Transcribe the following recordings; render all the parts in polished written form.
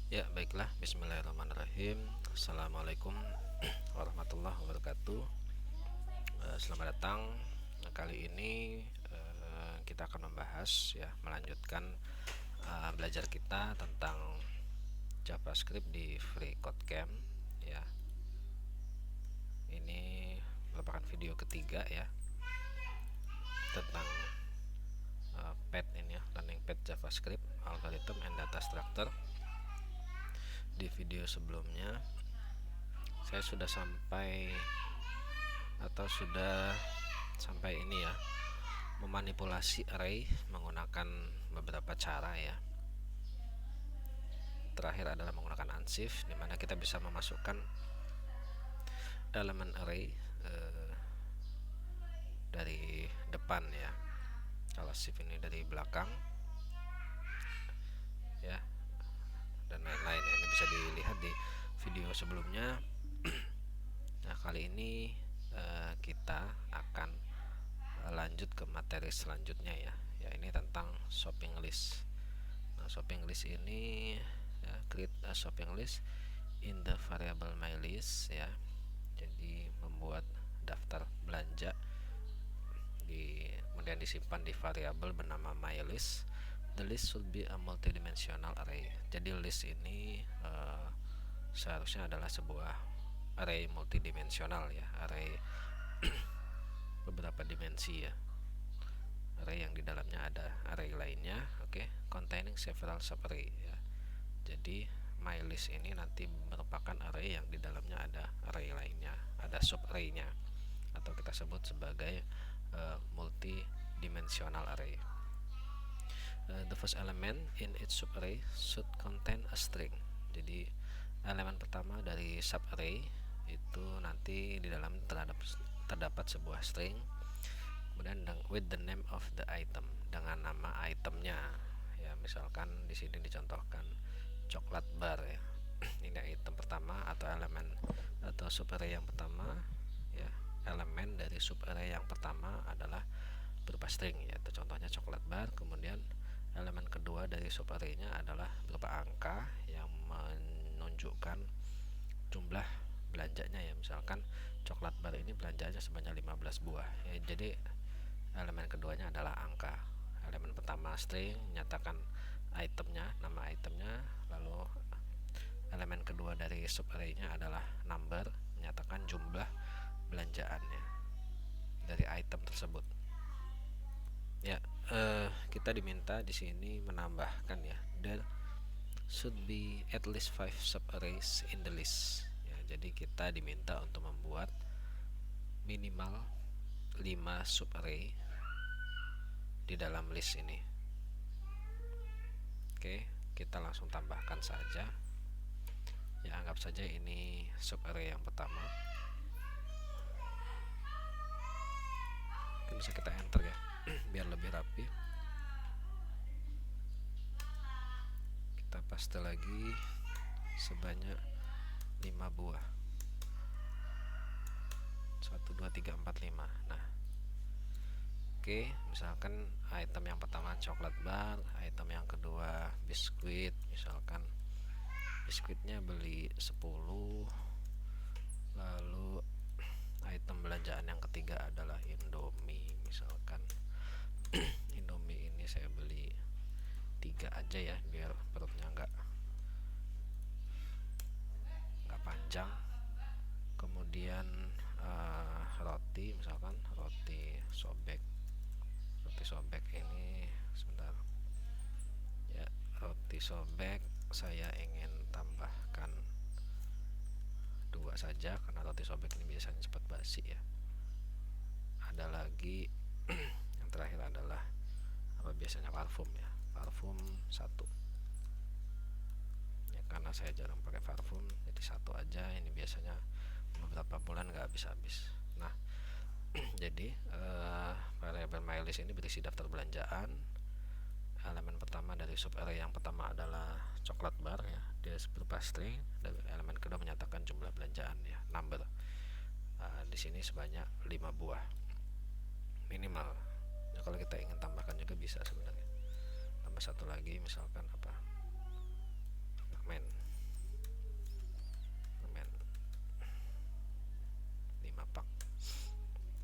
Ya, baiklah. Bismillahirrahmanirrahim. Assalamualaikum warahmatullahi wabarakatuh. Selamat datang. Kali ini kita akan membahas, ya, melanjutkan belajar kita tentang JavaScript di FreeCodeCamp. Ya, ini merupakan video ketiga, ya, tentang pad ini, ya, learning pad JavaScript, algorithm and data structure. Di video sebelumnya saya sudah sampai ini, ya, memanipulasi array menggunakan beberapa cara, ya. Terakhir adalah menggunakan unshift, dimana kita bisa memasukkan elemen array dari depan, ya. Kalau shift ini dari belakang, ya, dan lain-lain, ya. Ini bisa dilihat di video sebelumnya. Nah, kali ini kita akan lanjut ke materi selanjutnya, ya. Ini tentang shopping list. Nah, shopping list ini, ya, create a shopping list in the variable mylist, ya. Jadi membuat daftar belanja kemudian disimpan di variabel bernama mylist. The list should be a multidimensional array. Jadi list ini seharusnya adalah sebuah array multidimensional, ya, array beberapa dimensi, ya, array yang di dalamnya ada array lainnya, containing several subarray, ya. Jadi mylist ini nanti merupakan array yang di dalamnya ada array lainnya, ada subarray-nya, atau kita sebut sebagai multidimensional array. The first element in each subarray should contain a string. Jadi elemen pertama dari subarray itu nanti di dalam terdapat sebuah string, kemudian with the name of the item, dengan nama itemnya, ya. Misalkan di sini dicontohkan coklat bar, ya. Ini item pertama atau elemen atau subarray yang pertama, ya. Elemen dari subarray yang pertama adalah berupa string, yaitu contohnya coklat bar. Kemudian elemen kedua dari subarray-nya adalah berupa angka yang menunjukkan jumlah belanjanya, ya. Misalkan coklat bar ini belanjanya sebanyak 15 buah, ya. Jadi elemen keduanya adalah angka. Elemen pertama string menyatakan itemnya, nama itemnya. Lalu elemen kedua dari subarray-nya adalah number, menyatakan jumlah belanjaannya dari item tersebut. Ya, kita diminta di sini menambahkan, ya, there should be at least 5 subarrays in the list, ya. Jadi kita diminta untuk membuat minimal 5 subarray di dalam list ini. Kita langsung tambahkan saja, ya. Anggap saja ini subarray yang pertama. Bisa kita enter, ya, biar lebih rapi. Kita paste lagi sebanyak 5 buah, 1 2 3 4 5. Nah, misalkan item yang pertama coklat bar, item yang kedua biskuit, misalkan biskuitnya beli 10. Lalu item belanjaan yang ketiga adalah Indomie, misalkan Indomie ini saya beli 3 aja, ya, biar perutnya nggak panjang. Kemudian roti, misalkan roti sobek ini, sebentar, ya, roti sobek saya ingin tambahkan 2 saja karena roti sobek ini biasanya cepat basi, ya. Ada lagi yang terakhir adalah biasanya parfum, ya, parfum 1, ya, karena saya jarang pakai parfum jadi 1 aja. Ini biasanya beberapa bulan nggak habis-habis. Nah, jadi variabel mylist ini berisi daftar belanjaan. Elemen pertama dari subarray yang pertama adalah coklat bar, ya, dia berupa string. Dan elemen kedua menyatakan jumlah belanjaan, ya, number. Di sini sebanyak 5 buah minimal. Nah, kalau kita ingin tambahkan juga bisa sebenarnya, tambah 1 lagi, misalkan permen,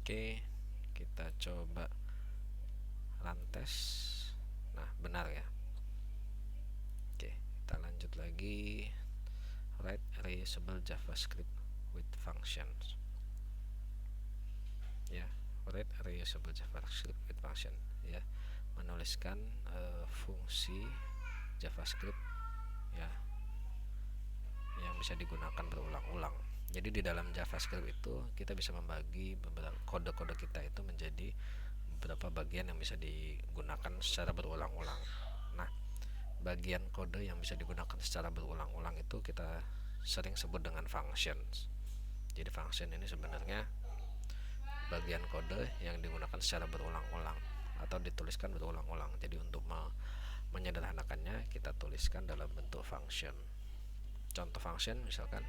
Oke, kita coba run test. Nah, benar ya. Oke, kita lanjut lagi. Write reusable JavaScript with functions. Ya, write reusable JavaScript with function, ya, menuliskan fungsi JavaScript, ya, yang bisa digunakan berulang-ulang. Jadi di dalam JavaScript itu kita bisa membagi beberapa kode-kode kita itu menjadi beberapa bagian yang bisa digunakan secara berulang-ulang. Nah, bagian kode yang bisa digunakan secara berulang-ulang itu kita sering sebut dengan functions. Jadi function ini sebenarnya bagian kode yang digunakan secara berulang-ulang atau dituliskan berulang-ulang. Jadi untuk menyederhanakannya kita tuliskan dalam bentuk function. Contoh function misalkan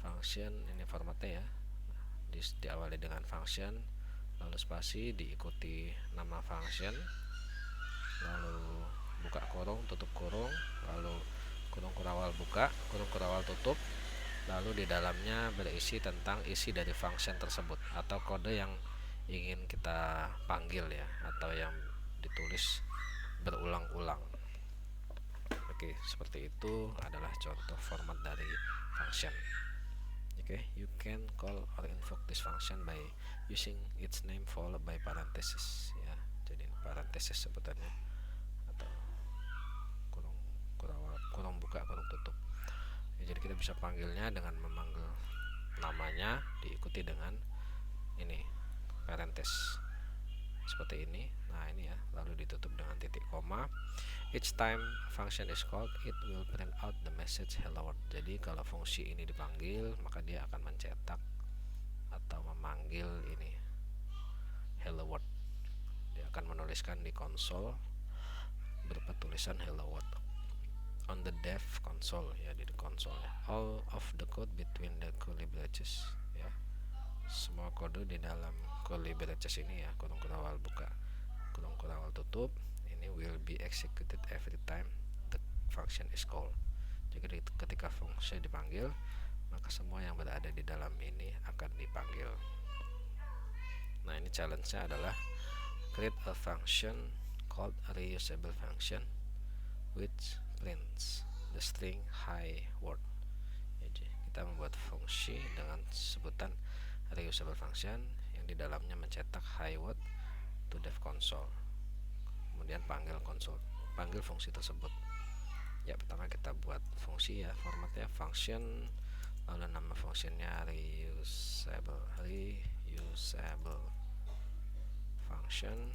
function ini formatnya ya, diawali dengan function, lalu spasi, diikuti nama function, lalu buka kurung, tutup kurung, lalu kurung kurawal buka, kurung kurawal tutup, lalu di dalamnya berisi tentang isi dari function tersebut atau kode yang ingin kita panggil ya, atau yang ditulis berulang-ulang. Oke, seperti itu adalah contoh format dari function. Oke, you can call or invoke this function by using its name followed by parenthesis, ya. Jadi parenthesis sebutannya, atau kurung kurawal, kurung buka, kurung tutup. Ya, jadi kita bisa panggilnya dengan memanggil namanya diikuti dengan ini parenthesis seperti ini. Nah, ini ya, lalu ditutup dengan titik koma. Each time function is called, it will print out the message hello world. Jadi kalau fungsi ini dipanggil, maka dia akan mencetak atau memanggil ini hello world. Dia akan menuliskan di konsol berupa tulisan hello world on the dev console, ya, di konsol ya. All of the code between the curly braces, ya. Semua kode di dalam curly braces ini ya, kurung kurawal buka, kurung kurawal tutup, ini will be executed every time the function is called. Jadi ketika fungsi dipanggil, maka semua yang berada di dalam ini akan dipanggil. Nah, ini challenge-nya adalah create a function called a reusable function which prints the string hi world. Jadi kita membuat fungsi dengan sebutan reusable function yang di dalamnya mencetak hi world to dev console. Kemudian panggil fungsi tersebut. Ya, pertama kita buat fungsi ya, formatnya function, lalu nama fungsinya reusable function,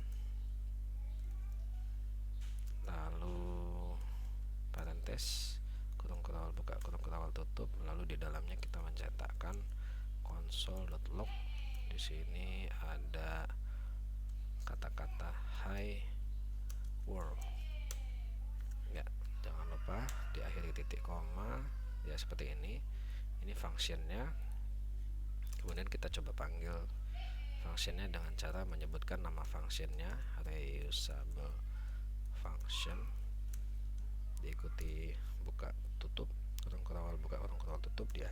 lalu parentes, kurung kurawal buka, kurung kurawal tutup, lalu di dalamnya kita mencetakkan console.log. Di sini ada kata-kata hi world. Ya, jangan lupa diakhiri titik koma, ya, seperti ini. Ini functionnya. Kemudian kita coba panggil functionnya dengan cara menyebutkan nama functionnya reusable function, diikuti buka tutup, kurung kurawal buka, kurung kurawal tutup, dia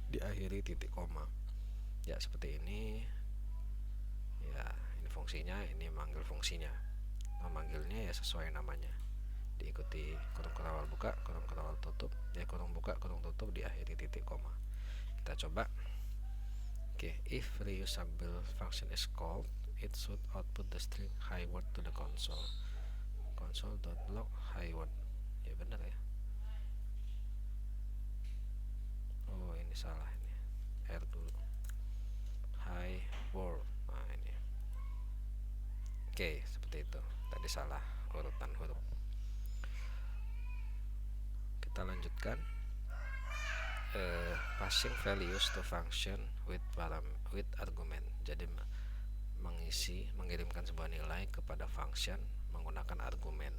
diakhiri titik koma. Ya, seperti ini. Ya, ini fungsinya, ini manggil fungsinya. Memanggilnya ya sesuai namanya. Diikuti kurung kurawal buka, kurung kurawal tutup, ya, kurung buka, kurung tutup, diakhiri titik koma. Kita coba. Oke, if reusable function is called, it should output the string hi word to the console. Console.log hi word. Ya, benar ya. Oh, ini salah ini. R dulu. Hi word. Nah, ini. Oke, seperti itu. Tadi salah urutan huruf. Kita lanjutkan. Passing values to function with argument. Jadi mengirimkan sebuah nilai kepada function menggunakan argumen.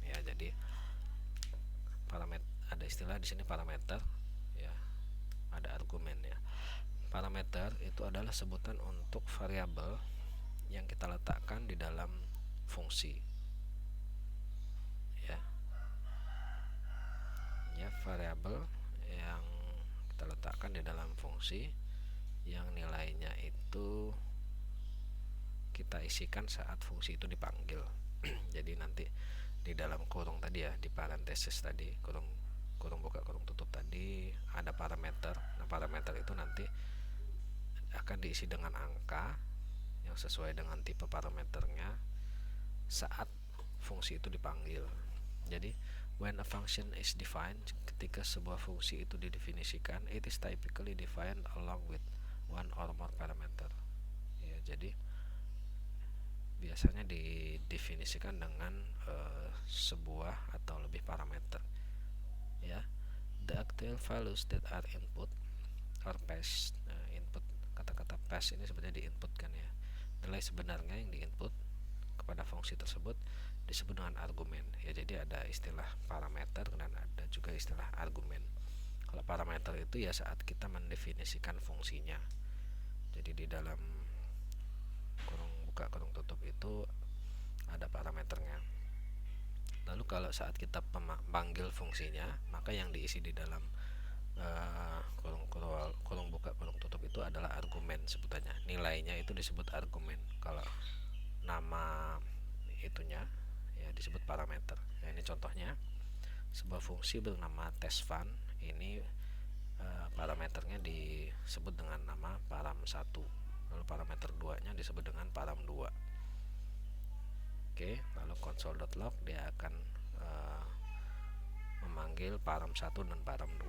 Ya, jadi parameter, ada istilah di sini parameter, ya, ada argumen ya. Parameter itu adalah sebutan untuk variabel yang kita letakkan di dalam fungsi. Ya, variabel yang kita letakkan di dalam fungsi yang nilainya itu kita isikan saat fungsi itu dipanggil. Jadi nanti di dalam kurung tadi ya, di parenthesis tadi, kurung buka kurung tutup tadi ada parameter. Nah, parameter itu nanti akan diisi dengan angka yang sesuai dengan tipe parameternya saat fungsi itu dipanggil. Jadi when a function is defined, ketika sebuah fungsi itu didefinisikan, it is typically defined along with one or more parameter. Ya, jadi biasanya didefinisikan dengan sebuah atau lebih parameter. Ya, the actual values that are input or passed. Input, kata-kata pass ini sebenarnya diinputkan ya. Nilai sebenarnya yang diinput kepada fungsi tersebut disebut dengan argumen. Ya, jadi ada istilah parameter dan ada juga istilah argumen. Kalau parameter itu ya saat kita mendefinisikan fungsinya. Jadi di dalam kurung buka kurung tutup itu ada parameternya. Lalu kalau saat kita panggil fungsinya, maka yang diisi di dalam kurung buka kurung tutup itu adalah argumen sebutannya. Nilainya itu disebut argumen. Kalau nama itunya ya disebut parameter. Nah, ini contohnya sebuah fungsi bernama testFun. Ini parameternya disebut dengan nama param1. Lalu parameter 2 nya disebut dengan param2. Oke, lalu console.log dia akan memanggil param1 dan param2.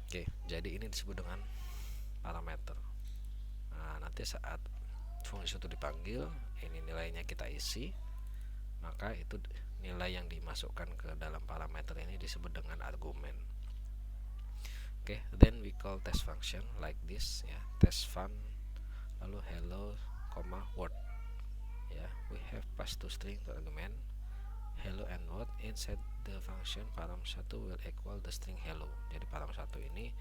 Oke, jadi ini disebut dengan parameter. Nah, nanti saat fungsi itu dipanggil, ini nilainya kita isi, maka itu nilai yang dimasukkan ke dalam parameter ini disebut dengan argumen. Oke, then we call test function like this ya, testFun lalu hello, word. Ya, we have passed to string to argument hello and word inside the function param1 will equal the string hello. Jadi param1 ini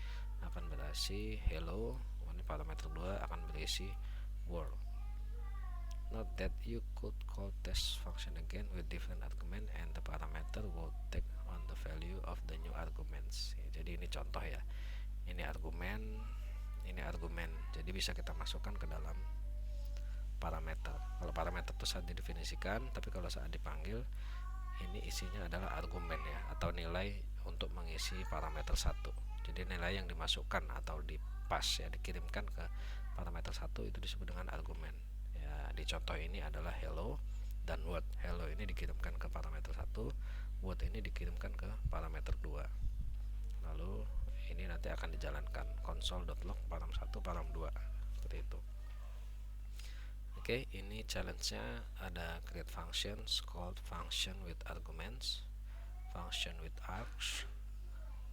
akan berisi hello, ini parameter 2 akan berisi word. Note that you could call test function again with different argument and the parameter will take on the value of the new arguments. Ya, jadi ini contoh ya. Ini argumen, ini argumen. Jadi bisa kita masukkan ke dalam parameter. Kalau parameter itu saat didefinisikan, tapi kalau saat dipanggil ini isinya adalah argumen ya, atau nilai untuk mengisi parameter 1. Jadi nilai yang dimasukkan atau dipass ya, dikirimkan ke parameter 1 itu disebut dengan argumen. Ya, di contoh ini adalah hello dan word. Hello ini dikirimkan ke parameter 1, word ini dikirimkan ke parameter 2. Lalu ini nanti akan dijalankan console.log param1 param2 seperti itu. Oke, ini challenge-nya ada create functions called function with arguments, function with args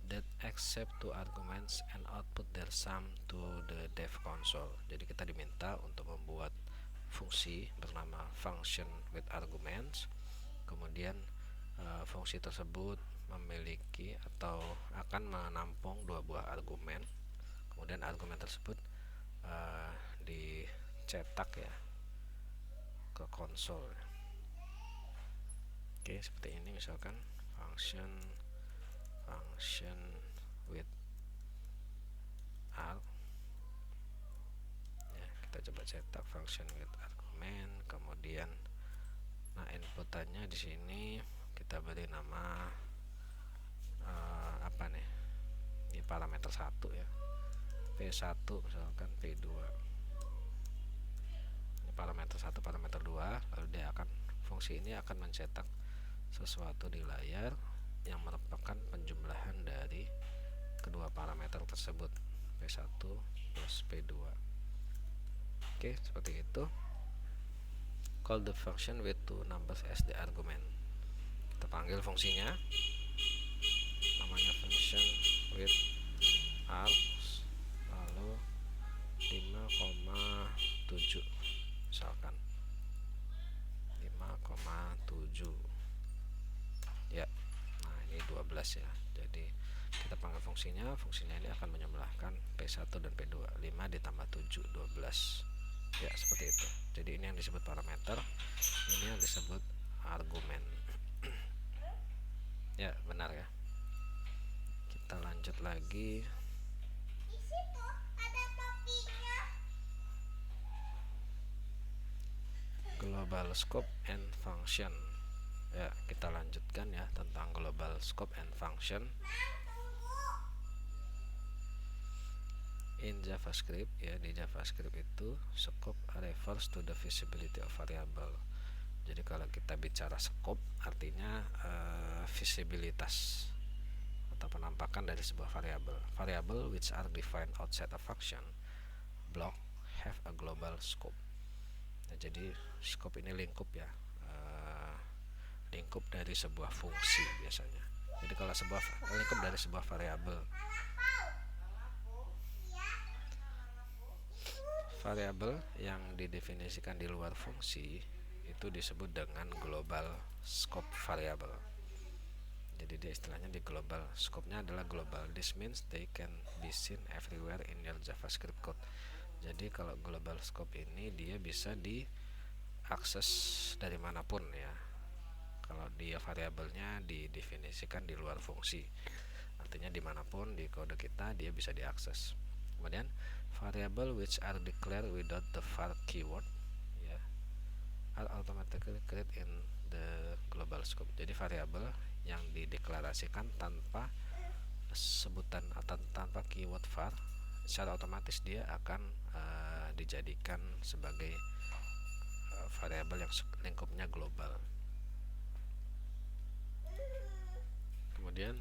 that accept two arguments and output their sum to the dev console. Jadi kita diminta untuk membuat fungsi bernama function with arguments, kemudian fungsi tersebut memiliki atau akan menampung dua buah argumen, kemudian argumen tersebut dicetak ya ke konsol. Oke, seperti ini misalkan function with arg ya, kita coba cetak function with argumen, kemudian nah inputannya di sini kita beri nama apa nih, ini parameter 1 ya, P1 misalkan P2. Ini parameter 1 parameter 2, lalu dia akan fungsi ini akan mencetak sesuatu di layar yang merupakan penjumlahan dari kedua parameter tersebut, P1 plus P2. Oke, seperti itu. Call the function with two numbers as the argument. Kita panggil fungsinya, namanya function with args, lalu 5,7 misalkan 5,7 ya. Nah, ini 12 ya. Jadi kita panggil fungsinya ini akan menjumlahkan P1 dan P2. 5 ditambah 7 12 ya, seperti itu. Jadi ini yang disebut parameter, ini yang disebut argumen. Ya, benar ya. Kita lanjut lagi. global scope and function. Ya, kita lanjutkan ya tentang global scope and function. In JavaScript ya, di JavaScript itu scope refers to the visibility of variable. Jadi kalau kita bicara scope artinya visibilitas atau penampakan dari sebuah variabel. Variable which are defined outside a function block have a global scope. Nah, jadi scope ini lingkup ya, lingkup dari sebuah fungsi biasanya. Jadi kalau sebuah lingkup dari sebuah variabel, variabel yang didefinisikan di luar fungsi itu disebut dengan global scope variable. Jadi dia istilahnya di global scope-nya adalah global. This means they can be seen everywhere in your JavaScript code. Jadi kalau global scope ini dia bisa diakses dari manapun ya. Kalau dia variabelnya didefinisikan di luar fungsi, artinya dimanapun di kode kita dia bisa diakses. Kemudian variable which are declared without the var keyword ya, are automatically created in the global scope. Jadi variabel yang dideklarasikan tanpa sebutan atau tanpa keyword var, secara otomatis dia akan dijadikan sebagai variabel yang lingkupnya global. Kemudian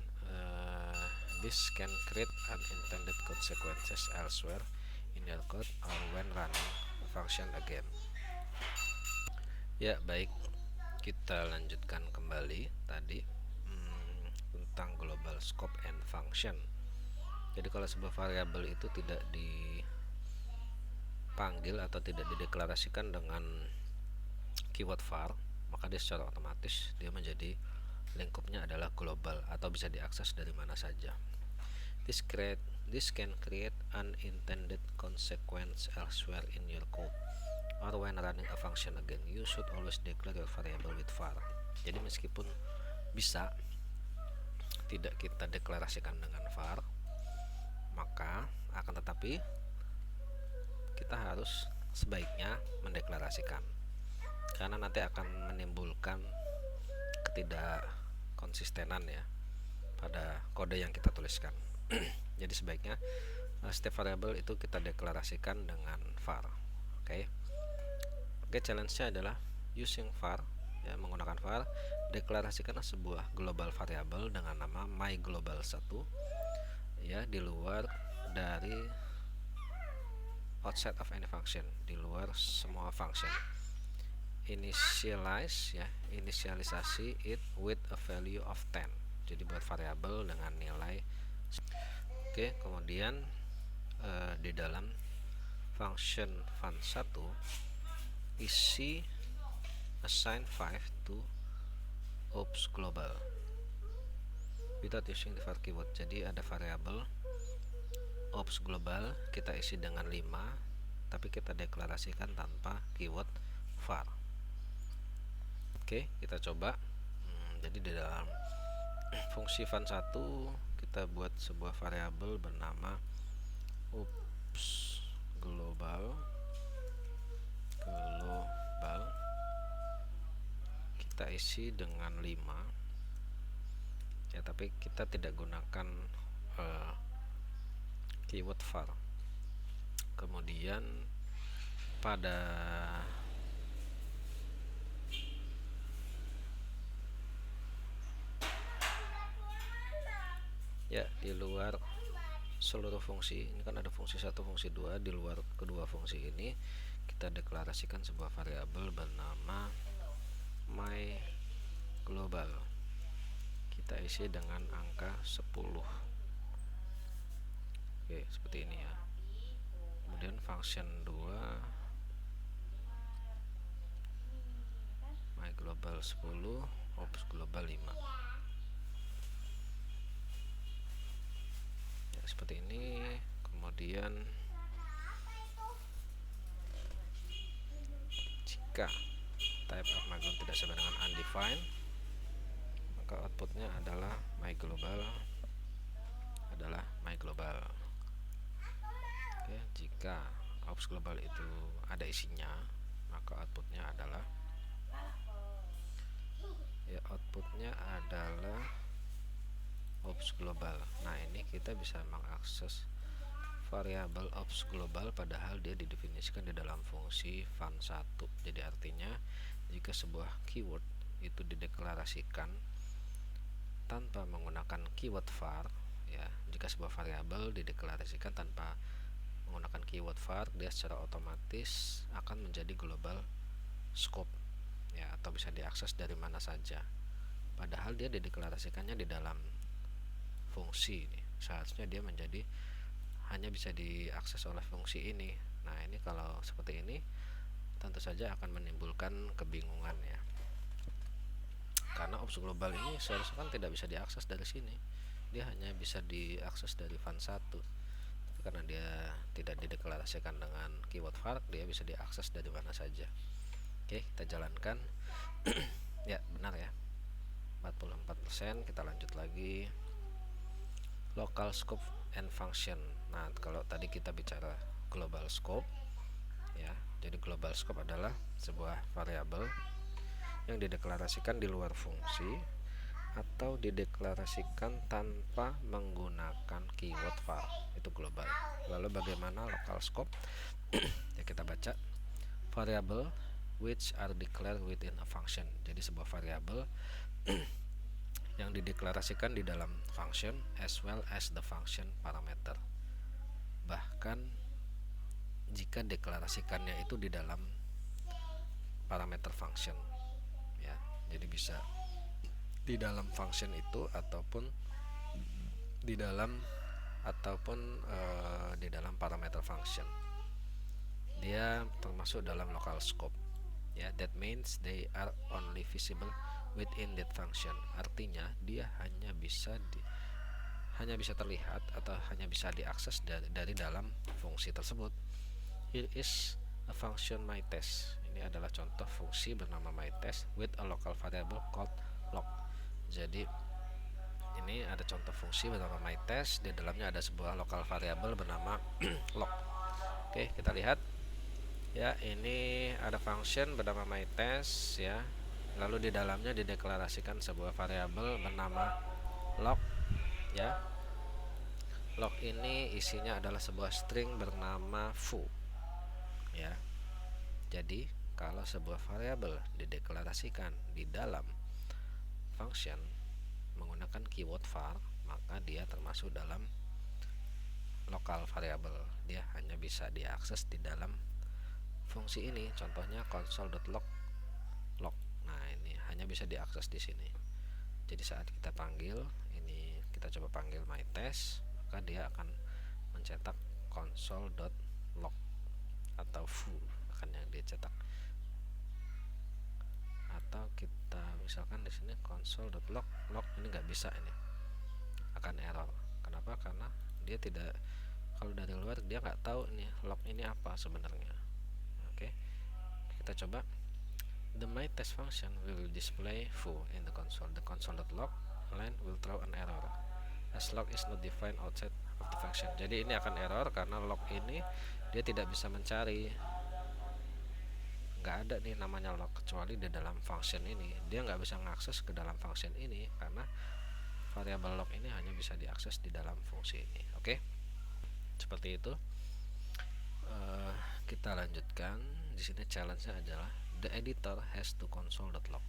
this can create unintended consequences elsewhere in your code or when running a function again. Ya, baik, kita lanjutkan kembali tadi tentang global scope and function. Jadi kalau sebuah variabel itu tidak dipanggil atau tidak dideklarasikan dengan keyword var, maka dia secara otomatis dia menjadi lingkupnya adalah global atau bisa diakses dari mana saja. This can create unintended consequence elsewhere in your code or when running a function again. You should always declare your variable with var. Jadi meskipun bisa tidak kita deklarasikan dengan var, maka akan tetapi kita harus sebaiknya mendeklarasikan, karena nanti akan menimbulkan ketidakkonsistenan ya pada kode yang kita tuliskan. Jadi sebaiknya setiap variabel itu kita deklarasikan dengan var. Oke, challenge-nya adalah using var ya, menggunakan var, deklarasikanlah sebuah global variabel dengan nama myGlobal1 ya, di luar dari outside of any function, di luar semua function. Inisialisasi it with a value of 10. Jadi buat variabel dengan nilai. Oke, kemudian di dalam function fun1 isi assign 5 to oops global without using the var keyword. Jadi ada variabel oops global kita isi dengan 5, tapi kita deklarasikan tanpa keyword var. Oke, kita coba. Jadi di dalam fungsi fun1 kita buat sebuah variabel bernama oops global. Kita isi dengan 5 ya, tapi kita tidak gunakan keyword var. Kemudian pada ya di luar seluruh fungsi ini kan ada fungsi 1, fungsi 2, di luar kedua fungsi ini kita deklarasikan sebuah variabel bernama myGlobal. Kita isi dengan angka 10. Oke, seperti ini ya. Kemudian function 2 myGlobal 10 oops global 5 ya, seperti ini. Kemudian jika type of myGlobal tidak sama dengan undefined, maka outputnya adalah myGlobal adalah myGlobal. Oke, jika oops global itu ada isinya, maka outputnya adalah ops global. Nah, ini kita bisa mengakses variabel ops global padahal dia didefinisikan di dalam fungsi fun1. Jadi artinya jika sebuah keyword itu dideklarasikan tanpa menggunakan keyword var, ya, jika sebuah variabel dideklarasikan tanpa menggunakan keyword var, dia secara otomatis akan menjadi global scope, ya, atau bisa diakses dari mana saja. Padahal dia dideklarasikannya di dalam fungsi ini. Seharusnya dia menjadi hanya bisa diakses oleh fungsi ini. Nah, ini kalau seperti ini tentu saja akan menimbulkan kebingungan, ya. Karena ops global ini seharusnya kan tidak bisa diakses dari sini. Dia hanya bisa diakses dari fun1. Karena dia tidak dideklarasikan dengan keyword var, dia bisa diakses dari mana saja. Oke, kita jalankan. Ya, benar ya. 44%. Kita lanjut lagi. Local scope and function. Nah, kalau tadi kita bicara global scope, ya. Jadi global scope adalah sebuah variabel yang dideklarasikan di luar fungsi atau dideklarasikan tanpa menggunakan keyword var. Itu global. Lalu bagaimana local scope? Ya, kita baca. Variable which are declared within a function. Jadi sebuah variabel yang dideklarasikan di dalam function as well as the function parameter. Bahkan jika deklarasikannya itu di dalam parameter function, ya. Jadi bisa di dalam function itu ataupun di dalam di dalam parameter function. Dia termasuk dalam local scope. Ya, that means they are only visible within that function. Artinya dia hanya bisa terlihat atau hanya bisa diakses dari dalam fungsi tersebut. Here is a function myTest. Ini adalah contoh fungsi bernama myTest with a local variable called log. Jadi ini ada contoh fungsi bernama myTest, di dalamnya ada sebuah local variable bernama log. Oke, kita lihat. Ya, ini ada function bernama myTest, ya. Lalu di dalamnya dideklarasikan sebuah variabel bernama log, ya. Log ini isinya adalah sebuah string bernama foo, ya. Jadi kalau sebuah variabel dideklarasikan di dalam function menggunakan keyword var, maka dia termasuk dalam local variable. Dia hanya bisa diakses di dalam fungsi ini. Contohnya console.log log. Nah, ini hanya bisa diakses di sini. Jadi saat kita panggil ini, kita coba panggil myTest, maka dia akan mencetak console.log atau foo akan yang dicetak. Atau kita misalkan di sini console.log log, ini nggak bisa, ini akan error. Kenapa? Karena dia tidak, kalau dari luar dia nggak tahu nih log ini apa sebenarnya. Oke, kita coba. The myTest function will display foo in the console. The console.log line will throw an error as log is not defined outside of the function. Jadi ini akan error karena log ini dia tidak bisa mencari, nggak ada nih namanya log kecuali di dalam function ini. Dia nggak bisa mengakses ke dalam function ini karena variabel log ini hanya bisa diakses di dalam fungsi ini. Oke, seperti itu. Kita lanjutkan. Di sini challenge-nya adalah the editor has to console.log.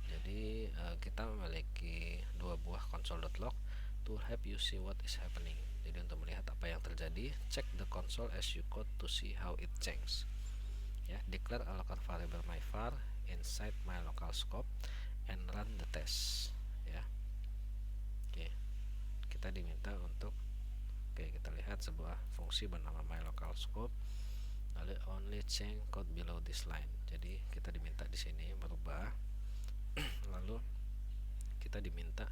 Jadi kita memiliki dua buah console.log to help you see what is happening. Jadi untuk melihat apa yang terjadi, check the console as you code to see how it changes. Ya, declare a local variable myvar inside my local scope and run the test. Ya, oke, kita diminta untuk, kita lihat sebuah fungsi bernama my local scope. Lalu only change code below this line. Jadi kita diminta di sini merubah. Lalu kita diminta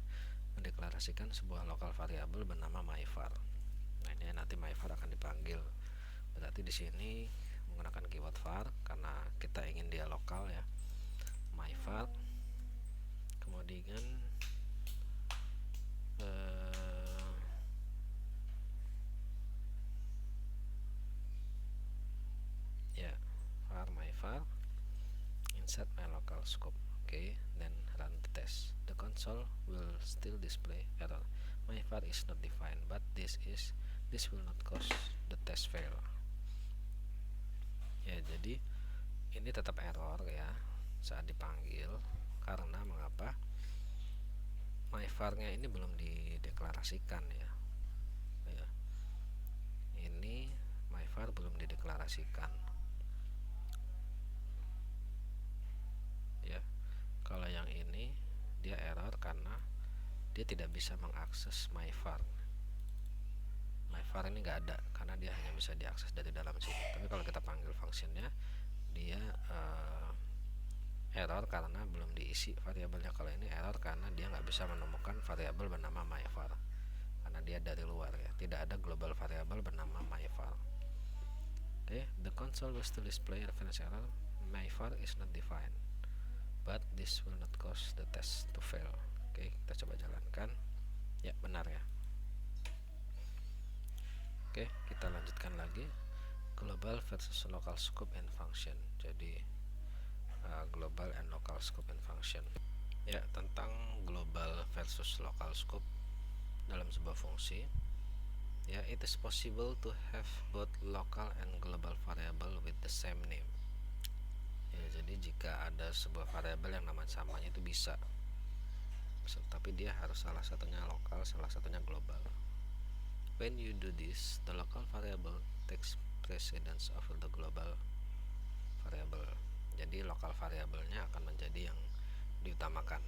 mendeklarasikan sebuah local variable bernama myvar. Nah, ini nanti myvar akan dipanggil. Berarti di sini menggunakan keyword var karena kita ingin dia lokal, ya. Myvar. Kemudian ya, var myvar. inside my local scope. Okay, then run the test. The console will still display error. My var is not defined, but this will not cause the test fail. Ya, jadi ini tetap error ya saat dipanggil. Karena mengapa? My var-nya ini belum dideklarasikan ya. Ini my var belum dideklarasikan. Ya. Kalau yang ini dia error karena dia tidak bisa mengakses my var. My var ini nggak ada karena dia hanya bisa diakses dari dalam sini. Tapi kalau kita panggil functionnya, dia error karena belum diisi variabelnya. Kalau ini error karena dia nggak bisa menemukan variabel bernama myvar karena dia dari luar ya, tidak ada global variabel bernama myvar. Okay, the console will still display reference error. Myvar is not defined, but this will not cause the test to fail. Oke, kita coba jalankan. Ya, benar ya. Oke, kita lanjutkan lagi. Global versus local scope and function. Jadi global and local scope and function. Ya, tentang global versus local scope dalam sebuah fungsi. Ya, it is possible to have both local and global variable with the same name. Ya, jadi jika ada sebuah variabel yang nama samanya itu bisa, tapi dia harus salah satunya lokal, salah satunya global. When you do this, the local variable takes precedence over the global variable. Jadi lokal variabelnya akan menjadi yang diutamakan.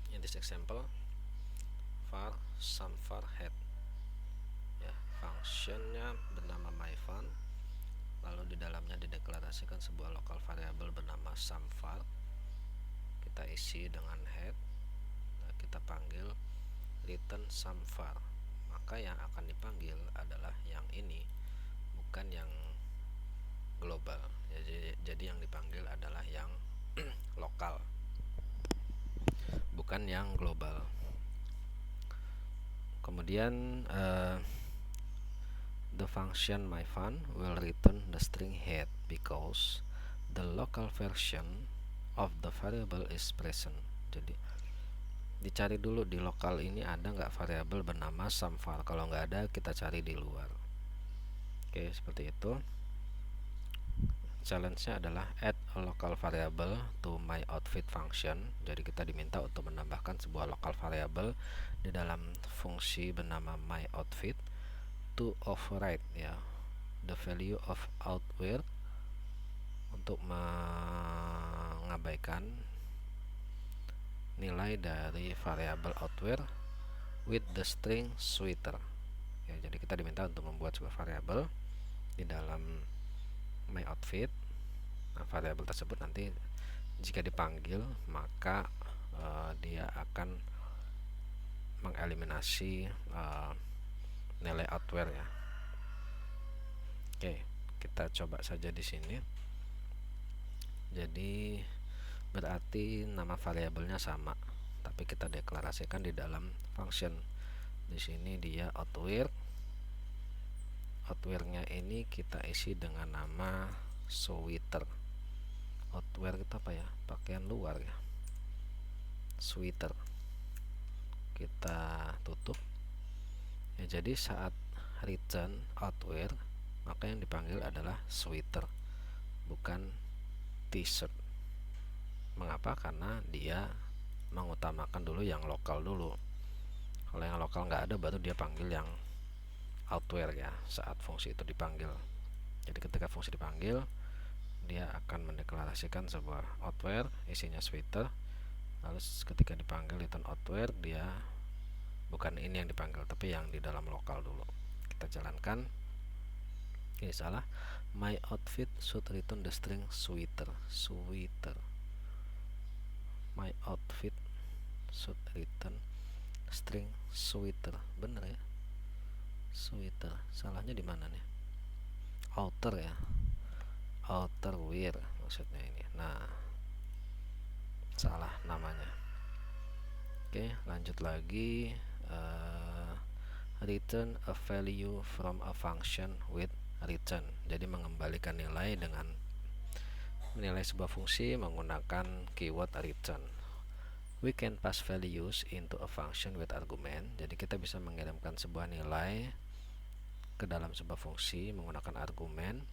In this example, var sum var head. Ya, functionnya bernama myFun. Lalu di dalamnya dideklarasikan sebuah lokal variabel bernama sum var. Kita isi dengan head. Nah, kita panggil return sum var. Maka yang akan dipanggil adalah yang ini, bukan yang global. Jadi yang dipanggil adalah yang lokal, bukan yang global. Kemudian the function myFun will return the string head because the local version of the variable is present. Jadi dicari dulu di lokal ini ada nggak variabel bernama sumVar. Kalau nggak ada, kita cari di luar. Oke, seperti itu. Challenge-nya adalah add a local variable to my outfit function. Jadi kita diminta untuk menambahkan sebuah local variable di dalam fungsi bernama my outfit to override ya the value of outward, untuk mengabaikan nilai dari variabel outward with the string sweater. Ya, jadi kita diminta untuk membuat sebuah variabel di dalam my outfit. Nah, variabel tersebut nanti jika dipanggil maka dia akan mengeliminasi nilai outward ya. Oke, kita coba saja di sini. Jadi berarti nama variabelnya sama, tapi kita deklarasikan di dalam function. Di sini dia outward. Outward-nya ini kita isi dengan nama sweater. Outwear itu apa ya? Pakaian luar ya. Sweater. Kita tutup. Ya, jadi saat return outwear, maka yang dipanggil adalah sweater, bukan t-shirt. Mengapa? Karena dia mengutamakan dulu yang lokal dulu. Kalau yang lokal nggak ada, baru dia panggil yang outwear ya saat fungsi itu dipanggil. Jadi ketika fungsi dipanggil, dia akan mendeklarasikan sebuah outwear isinya sweater. Lalu ketika dipanggil return outwear, dia bukan ini yang dipanggil, tapi yang di dalam lokal dulu. Kita jalankan. Ini salah. My outfit should return the string sweater. Sweater. My outfit should return string sweater. Bener ya? Sweater. Salahnya di mana nih? Outer ya. Outerwear maksudnya ini. Nah, salah namanya. Oke, lanjut lagi. Return a value from a function with return. Jadi mengembalikan nilai dengan menilai sebuah fungsi menggunakan keyword return. We can pass values into a function with argument. Jadi kita bisa mengirimkan sebuah nilai ke dalam sebuah fungsi menggunakan argumen.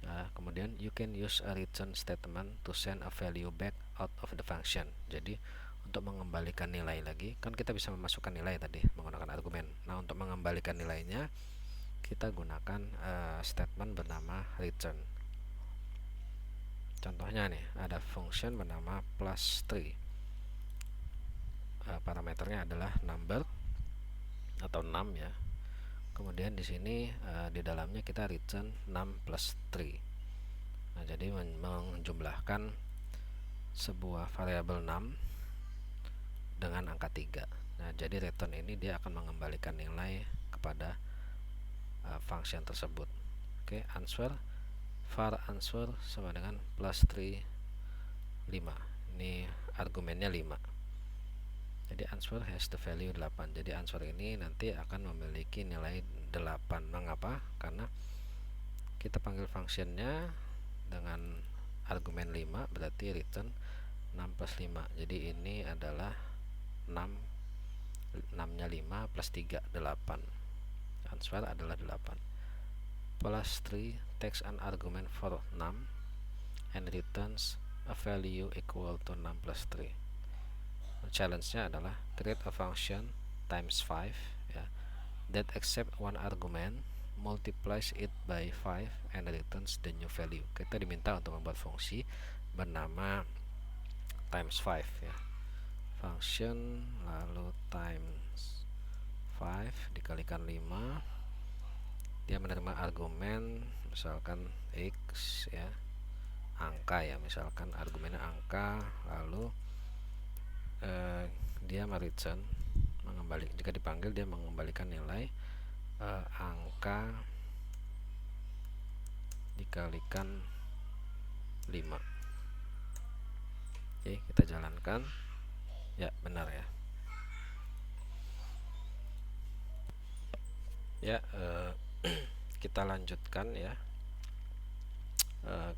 Nah, kemudian you can use a return statement to send a value back out of the function. Jadi untuk mengembalikan nilai lagi, kan kita bisa memasukkan nilai tadi menggunakan argumen. Nah, untuk mengembalikan nilainya kita gunakan statement bernama return. Contohnya nih, ada function bernama +3. Parameternya adalah number atau 6 ya. Kemudian di sini di dalamnya kita return 6 plus 3. Nah, jadi menjumlahkan sebuah variabel 6 dengan angka 3. Nah, jadi return ini dia akan mengembalikan nilai kepada function tersebut. Oke, answer var answer sama dengan +3 5. Ini argumennya 5. Jadi answer has the value 8. Jadi answer ini nanti akan memiliki nilai 8. Mengapa? Karena kita panggil functionnya dengan argumen 5, berarti return 6 plus 5. Jadi ini adalah 6 nya 5 plus 3 8. Answer adalah 8. +3 takes an argument for 6 and returns a value equal to 6 plus 3. Challenge-nya adalah create a function times 5 ya, that accept one argument, multiplies it by 5 and returns the new value. Kita diminta untuk membuat fungsi bernama times 5 ya. Function lalu times 5 dikalikan 5. Dia menerima argumen misalkan x ya, angka ya, misalkan argumennya angka, lalu dia mereturn jika dipanggil dia mengembalikan nilai angka dikalikan 5. Oke, kita jalankan. Ya, benar ya. Ya, kita lanjutkan ya.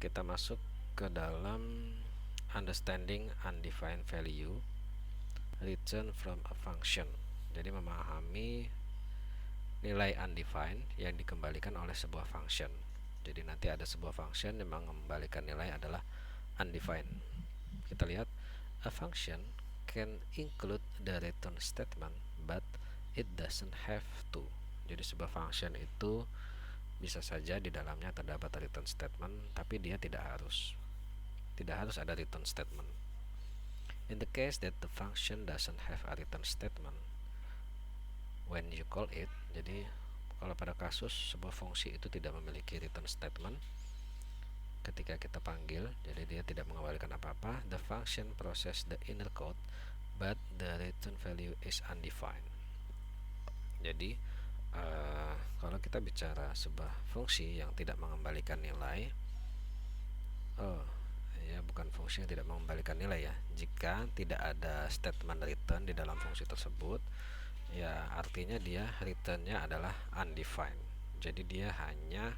Kita masuk ke dalam understanding undefined value return from a function. Jadi memahami nilai undefined yang dikembalikan oleh sebuah function. Jadi nanti ada sebuah function yang mengembalikan nilai adalah undefined. Kita lihat, a function can include the return statement but it doesn't have to. Jadi sebuah function itu bisa saja di dalamnya terdapat return statement, tapi dia tidak harus ada return statement. In the case that the function doesn't have a return statement when you call it, jadi kalau pada kasus sebuah fungsi itu tidak memiliki return statement ketika kita panggil, jadi dia tidak mengembalikan apa-apa, the function process the inner code but the return value is undefined. Jadi kalau kita bicara sebuah fungsi yang tidak mengembalikan nilai, ya bukan fungsi yang tidak mengembalikan nilai ya, jika tidak ada statement return di dalam fungsi tersebut, ya artinya dia returnnya adalah undefined. Jadi dia hanya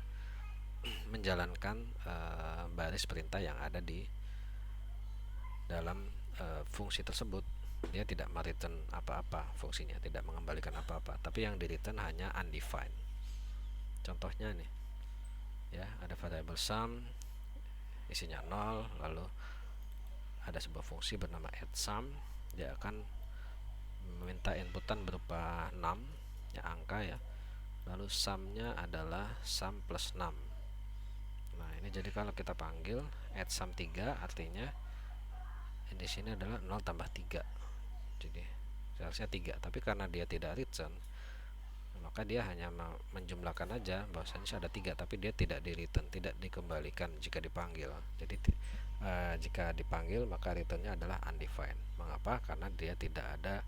menjalankan baris perintah yang ada di dalam fungsi tersebut. Dia tidak mereturn apa-apa, fungsinya tidak mengembalikan apa-apa, tapi yang di return hanya undefined. Contohnya nih ya, ada variable sum isinya 0, lalu ada sebuah fungsi bernama addSum, dia akan meminta inputan berupa 6 ya, angka ya, lalu sumnya adalah sum plus 6. Nah ini jadi kalau kita panggil addSum 3, artinya di sini adalah 0 tambah 3, jadi seharusnya 3, tapi karena dia tidak return, maka dia hanya menjumlahkan aja bahwasanya ada 3, tapi dia tidak di return, tidak dikembalikan jika dipanggil. Jadi jika dipanggil maka returnnya adalah undefined. Mengapa? Karena dia tidak ada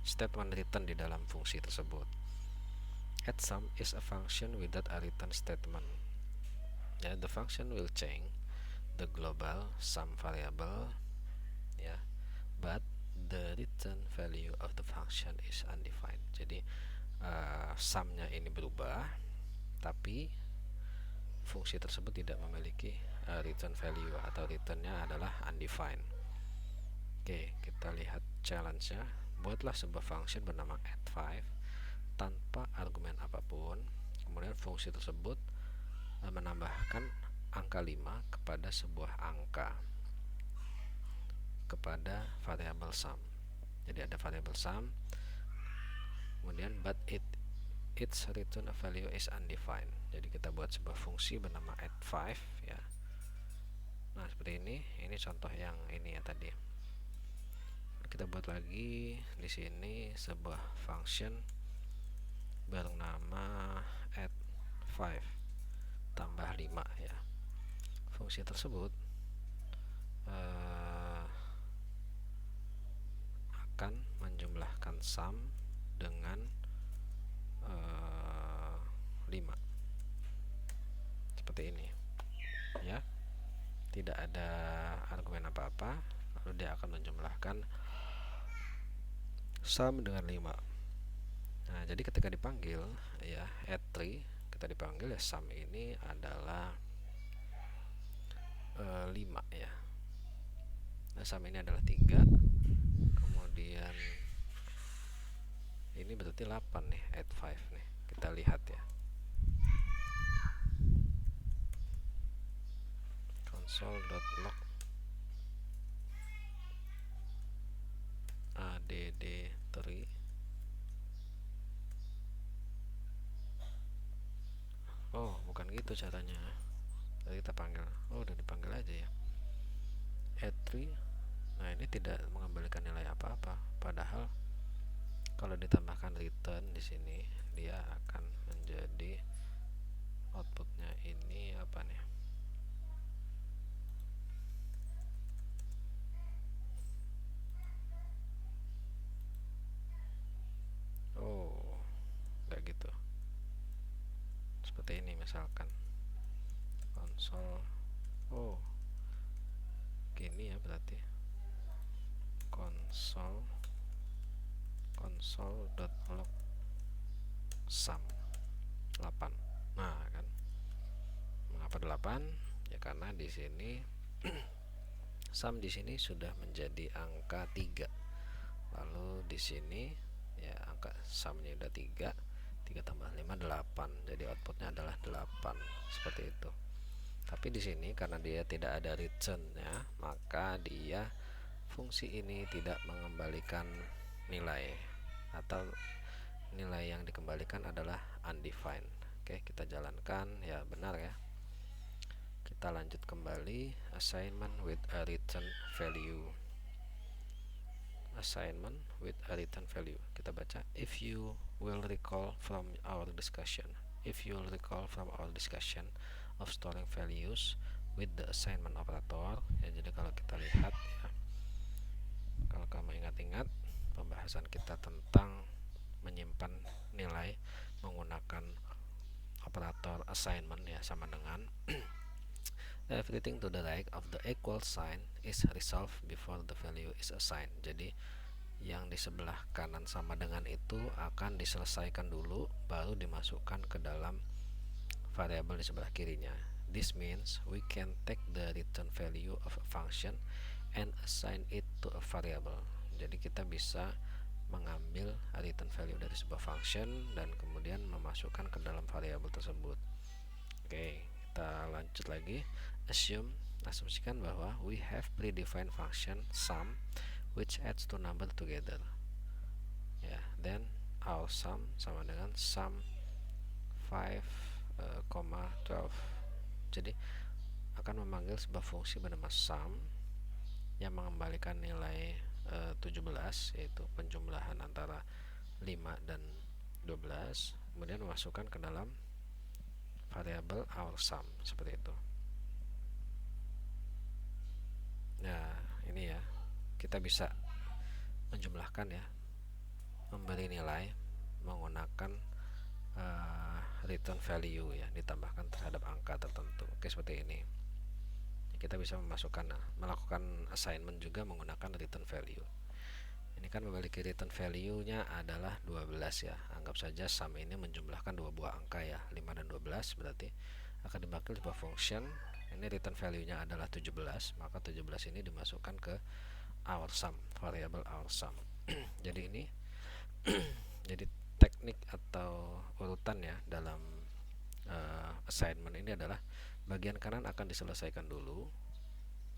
statement return di dalam fungsi tersebut. AddSum is a function without a return statement. Ya, the function will change the global sum variable ya, but the return value of the function is undefined. Jadi sumnya ini berubah, tapi fungsi tersebut tidak memiliki return value atau returnnya adalah undefined. Oke, kita lihat challenge-nya. Buatlah sebuah function bernama add5 tanpa argumen apapun. Kemudian fungsi tersebut menambahkan angka 5 kepada sebuah angka kepada variabel sum. Jadi ada variabel sum, kemudian but its return value is undefined. Jadi kita buat sebuah fungsi bernama add5 ya. Nah, seperti ini. Ini contoh yang ini ya tadi. Kita buat lagi di sini sebuah function bernama add5 tambah 5 ya. Fungsi tersebut akan menjumlahkan sum dengan 5 seperti ini ya. Tidak ada argumen apa-apa, lalu dia akan menjumlahkan sum dengan 5. Nah, jadi ketika dipanggil ya add3, kita dipanggil ya sum ini adalah 5 ya. Nah, sum ini adalah 3. Kemudian ini berarti 8 nih, add5 nih. Kita lihat ya. Console.log add3. Oh, bukan gitu caranya. Tadi kita panggil. Oh, udah dipanggil aja ya. add3. Nah, ini tidak mengembalikan nilai apa-apa. Padahal kalau ditambahkan return di sini, dia akan menjadi outputnya ini apa nih? Oh, kayak gitu. Seperti ini misalkan. Console. Oh, gini ya berarti. console.log sum 8. Nah, kan. Mengapa 8? Ya karena di sini sum di sini sudah menjadi angka 3. Lalu di sini ya angka sumnya udah 3. 3 tambah 5 8. Jadi outputnya adalah 8. Seperti itu. Tapi di sini karena dia tidak ada return-nya, maka dia fungsi ini tidak mengembalikan nilai atau nilai yang dikembalikan adalah undefined. Oke, kita jalankan ya, benar ya. Kita lanjut kembali assignment with a return value. Assignment with a return value. Kita baca, if you will recall from our discussion of storing values with the assignment operator ya. Jadi kalau kita lihat ya, kalau kamu ingat-ingat pembahasan kita tentang menyimpan nilai menggunakan operator assignment ya, sama dengan everything to the right of the equal sign is resolved before the value is assigned. Jadi yang di sebelah kanan sama dengan itu akan diselesaikan dulu, baru dimasukkan ke dalam variabel di sebelah kirinya. This means we can take the return value of a function and assign it to a variable. Jadi kita bisa mengambil return value dari sebuah function dan kemudian memasukkan ke dalam variabel tersebut. Oke, kita lanjut lagi. Asumsikan bahwa we have predefined function sum which adds two number together. Ya, then our sum sama dengan sum 5,12. Jadi akan memanggil sebuah fungsi bernama sum yang mengembalikan nilai 17, yaitu penjumlahan antara 5 dan 12, kemudian memasukkan ke dalam variabel our sum seperti itu. Nah, ini ya, kita bisa menjumlahkan ya, memberi nilai menggunakan return value ya, ditambahkan terhadap angka tertentu. Oke, seperti ini. Kita bisa memasukkan, melakukan assignment juga menggunakan return value. Ini kan memiliki return value-nya adalah 12 ya. Anggap saja sum ini menjumlahkan dua buah angka ya, 5 dan 12, berarti akan dipanggil sebuah function. Ini return value-nya adalah 17, maka 17 ini dimasukkan ke our sum, variable our sum. Jadi ini jadi teknik atau urutan ya dalam assignment ini adalah bagian kanan akan diselesaikan dulu.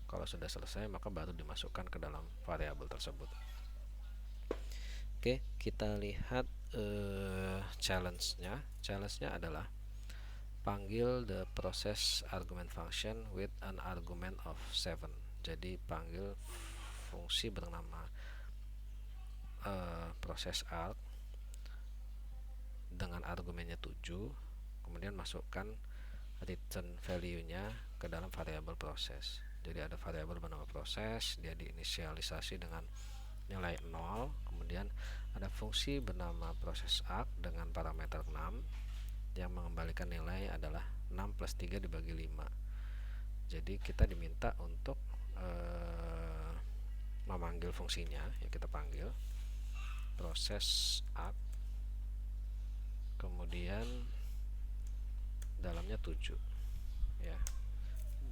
Kalau sudah selesai maka baru dimasukkan ke dalam variabel tersebut. Oke, kita lihat challenge-nya. Challenge-nya adalah panggil the process argument function with an argument of 7. Jadi panggil fungsi bernama proses arg dengan argumennya 7, kemudian masukkan return value-nya ke dalam variabel proses. Jadi ada variabel bernama proses, dia diinisialisasi dengan nilai 0, kemudian ada fungsi bernama proses arg dengan parameter 6 yang mengembalikan nilai adalah 6 plus 3 dibagi 5. Jadi kita diminta untuk memanggil fungsinya, ya kita panggil proses arg, kemudian dalamnya 7 ya,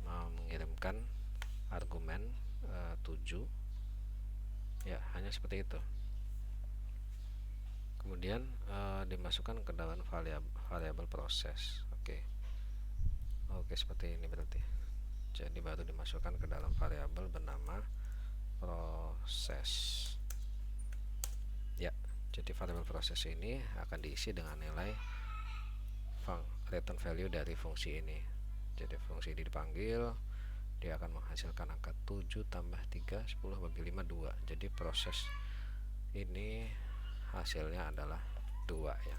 mau mengirimkan argumen 7 ya, hanya seperti itu. Kemudian dimasukkan ke dalam variabel proses. Oke, seperti ini berarti. Jadi baru dimasukkan ke dalam variabel bernama proses ya. Jadi variabel proses ini akan diisi dengan nilai return value dari fungsi ini. Jadi fungsi ini dipanggil, dia akan menghasilkan angka 7 tambah 3, 10 bagi 5, 2. Jadi proses ini hasilnya adalah 2 ya.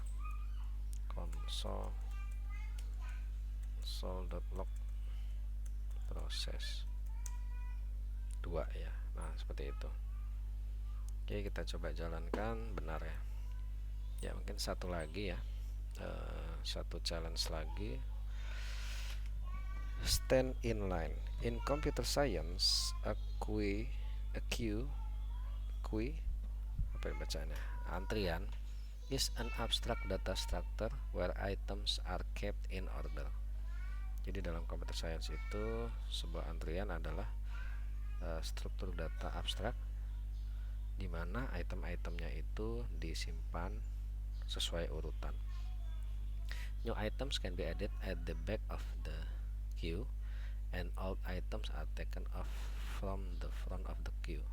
console.log proses 2 ya. Nah, seperti itu. Oke, kita coba jalankan, benar ya. Ya, mungkin satu lagi ya. Satu challenge lagi. Stand in line. In computer science, a queue apa yang bacanya? Antrian is an abstract data structure where items are kept in order. Jadi dalam computer science itu sebuah antrian adalah struktur data abstrak di mana item-itemnya itu disimpan sesuai urutan. New items can be added at the back of the queue and old items are taken off from the front of the queue.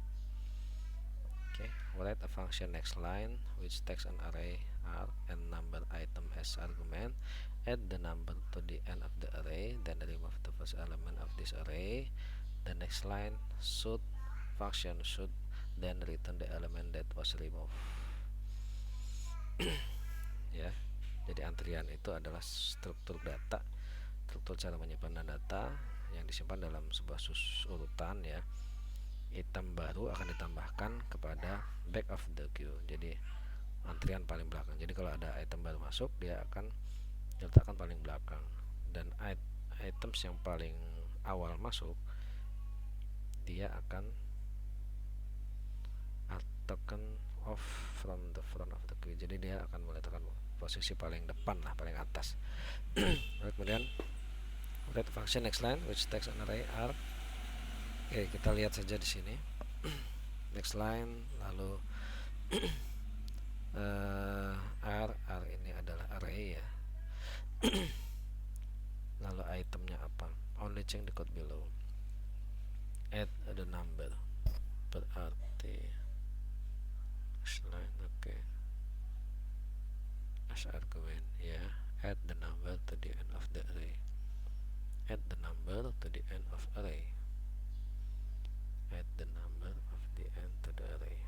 Write a function next line which takes an array arg and number item as argument, add the number to the end of the array, then remove the first element of this array. The next line function should then return the element that was removed. Ya, jadi antrian itu adalah struktur data, struktur cara menyimpan data yang disimpan dalam sebuah urutan ya. Item baru akan ditambahkan kepada back of the queue, jadi antrian paling belakang. Jadi kalau ada item baru masuk, dia akan diletakkan paling belakang, dan items yang paling awal masuk dia akan taken off from the front of the queue. Jadi dia akan meletakkan posisi paling depan lah, paling atas. Kemudian write function next line which takes an array arg. Oke, kita lihat saja di sini. Next line, lalu R ini adalah array ya. Lalu itemnya apa? Only change the code below. Add the number, berarti line, oke. As argument ya. Add the number to the end of the array. Add the number to the end of array. Add the number of the end to the array.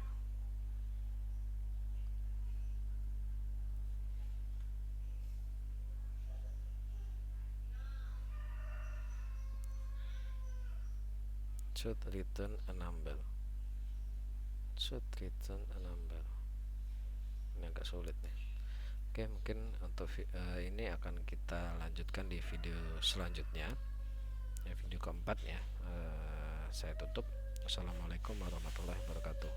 Should return a number. Should return a number. Ini agak sulit nih. Oke, mungkin untuk ini akan kita lanjutkan di video selanjutnya ya, video keempat ya. Saya tutup. Wassalamualaikum warahmatullahi wabarakatuh.